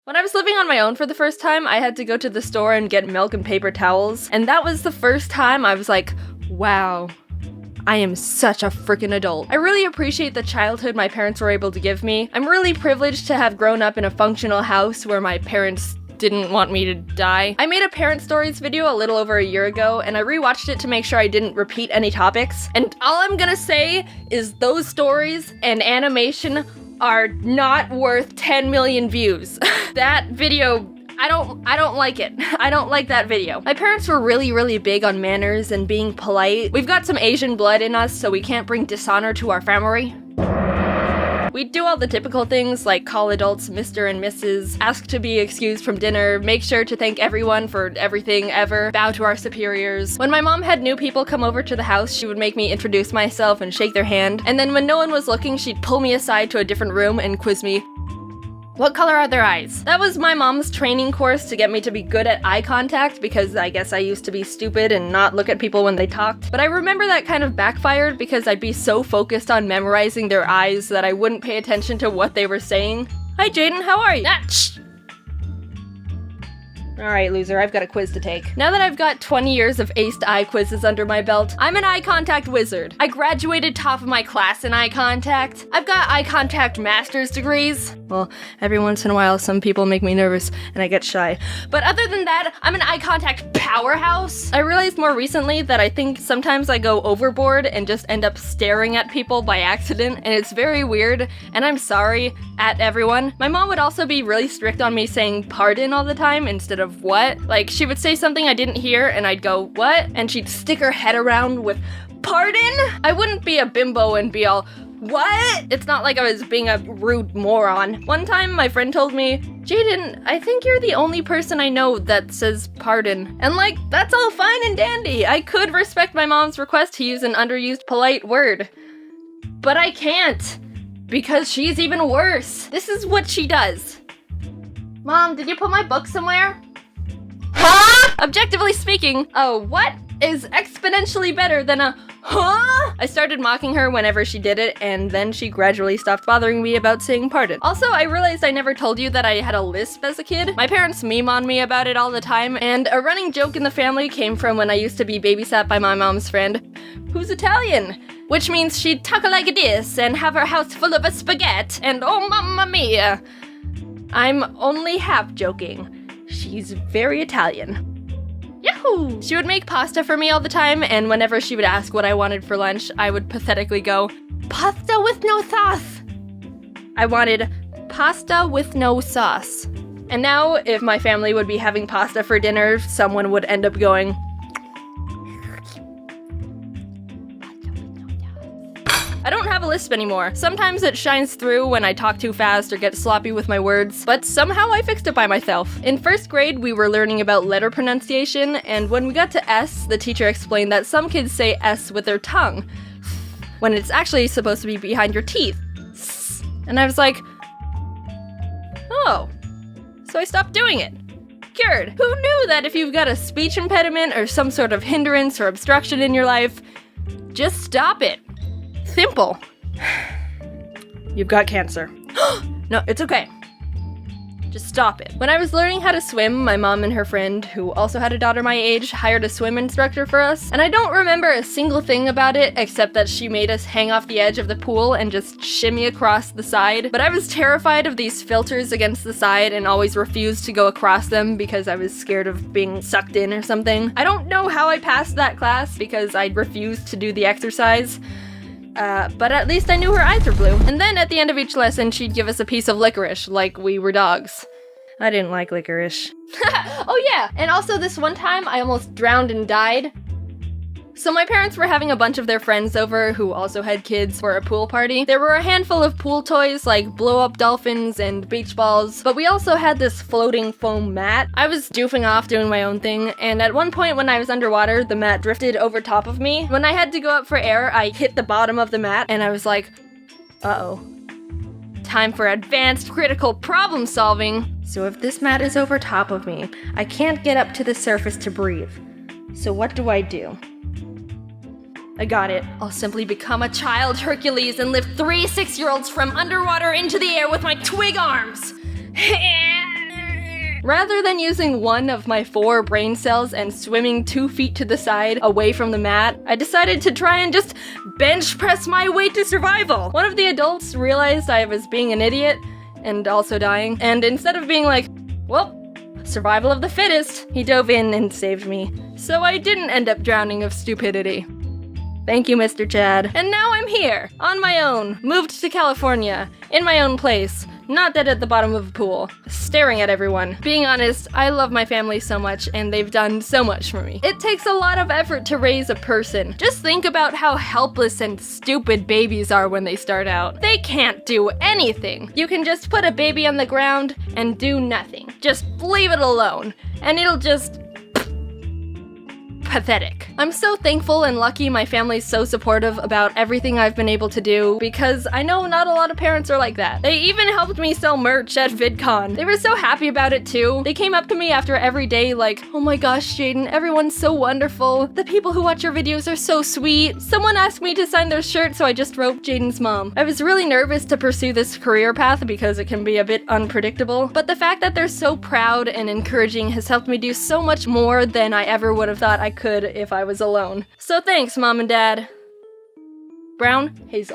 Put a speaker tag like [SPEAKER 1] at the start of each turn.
[SPEAKER 1] When I was living on my own for the first time, I had to go to the store and get milk and paper towels, and that was the first time I was like, wow, I am such a freaking adult. I really appreciate the childhood my parents were able to give me. I'm really privileged to have grown up in a functional house where my parents didn't want me to die. I made a parent stories video a little over a year ago, and I rewatched it to make sure I didn't repeat any topics. And all I'm gonna say is those stories and animation are not worth 10 million views. That video, I don't like it. I don't like that video. My parents were really big on manners and being polite. We've got some Asian blood in us, so we can't bring dishonor to our family. We do all the typical things like call adults Mr. and Mrs., ask to be excused from dinner, make sure to thank everyone for everything ever, bow to our superiors. When my mom had new people come over to the house, she would make me introduce myself and shake their hand, and then when no one was looking, she'd pull me aside to a different room and quiz me. What color are their eyes? That was my mom's training course to get me to be good at eye contact, because I guess I used to be stupid and not look at people when they talked. But I remember that kind of backfired because I'd be so focused on memorizing their eyes that I wouldn't pay attention to what they were saying. Hi Jaden, how are you? Shh! Alright, loser, I've got a quiz to take. Now that I've got 20 years of aced eye quizzes under my belt, I'm an eye contact wizard. I graduated top of my class in eye contact. I've got eye contact master's degrees. Well, every once in a while, some people make me nervous and I get shy. But other than that, I'm an eye contact powerhouse. I realized more recently that I think sometimes I go overboard and just end up staring at people by accident, and it's very weird, and I'm sorry at everyone. My mom would also be really strict on me saying pardon all the time instead of what. Like, she would say something I didn't hear and I'd go, what? And she'd stick her head around with, pardon? I wouldn't be a bimbo and be all, what? It's not like I was being a rude moron. One time my friend told me, Jaden, I think you're the only person I know that says pardon. And like, that's all fine and dandy. I could respect my mom's request to use an underused polite word. But I can't, because she's even worse. This is what she does. Mom, did you put my book somewhere? Huh? Objectively speaking, a what is exponentially better than a huh? I started mocking her whenever she did it, and then she gradually stopped bothering me about saying pardon. Also, I realized I never told you that I had a lisp as a kid. My parents meme on me about it all the time, and a running joke in the family came from when I used to be babysat by my mom's friend, who's Italian. Which means she'd talk like this and have her house full of a spaghetti, and oh mamma mia. I'm only half joking. She's very Italian. Yahoo! She would make pasta for me all the time, and whenever she would ask what I wanted for lunch, I would pathetically go, pasta with no sauce! I wanted pasta with no sauce. And now, if my family would be having pasta for dinner, someone would end up going, I don't have a lisp anymore. Sometimes it shines through when I talk too fast or get sloppy with my words, but somehow I fixed it by myself. In first grade, we were learning about letter pronunciation, and when we got to S, the teacher explained that some kids say S with their tongue, when it's actually supposed to be behind your teeth. And I was like, oh, so I stopped doing it. Cured. Who knew that if you've got a speech impediment or some sort of hindrance or obstruction in your life, just stop it. Simple. You've got cancer. No, it's okay. Just stop it. When I was learning how to swim, my mom and her friend, who also had a daughter my age, hired a swim instructor for us, and I don't remember a single thing about it except that she made us hang off the edge of the pool and just shimmy across the side. But I was terrified of these filters against the side and always refused to go across them because I was scared of being sucked in or something. I don't know how I passed that class because I refused to do the exercise. But at least I knew her eyes were blue. And then at the end of each lesson, she'd give us a piece of licorice, like we were dogs. I didn't like licorice. Oh yeah, and also this one time I almost drowned and died. So my parents were having a bunch of their friends over who also had kids for a pool party. There were a handful of pool toys like blow-up dolphins and beach balls, but we also had this floating foam mat. I was doofing off doing my own thing, and at one point when I was underwater, the mat drifted over top of me. When I had to go up for air, I hit the bottom of the mat, and I was like, uh-oh. Time for advanced critical problem solving. So if this mat is over top of me, I can't get up to the surface to breathe. So what do? I got it. I'll simply become a child Hercules and lift 3 6-year-olds from underwater into the air with my twig arms. Rather than using one of my 4 brain cells and swimming 2 feet to the side away from the mat, I decided to try and just bench press my way to survival. One of the adults realized I was being an idiot and also dying, and instead of being like, well, survival of the fittest, he dove in and saved me. So I didn't end up drowning of stupidity. Thank you, Mr. Chad. And now I'm here, on my own, moved to California, in my own place, not dead at the bottom of a pool, staring at everyone. Being honest, I love my family so much, and they've done so much for me. It takes a lot of effort to raise a person. Just think about how helpless and stupid babies are when they start out. They can't do anything. You can just put a baby on the ground and do nothing. Just leave it alone, and it'll just... pathetic. I'm so thankful and lucky my family's so supportive about everything I've been able to do, because I know not a lot of parents are like that. They even helped me sell merch at VidCon. They were so happy about it too. They came up to me after every day like, oh my gosh, Jaden, everyone's so wonderful. The people who watch your videos are so sweet. Someone asked me to sign their shirt, so I just wrote Jaden's mom. I was really nervous to pursue this career path because it can be a bit unpredictable, but the fact that they're so proud and encouraging has helped me do so much more than I ever would have thought I could if I was alone. So thanks, Mom and Dad. Brown Hazel.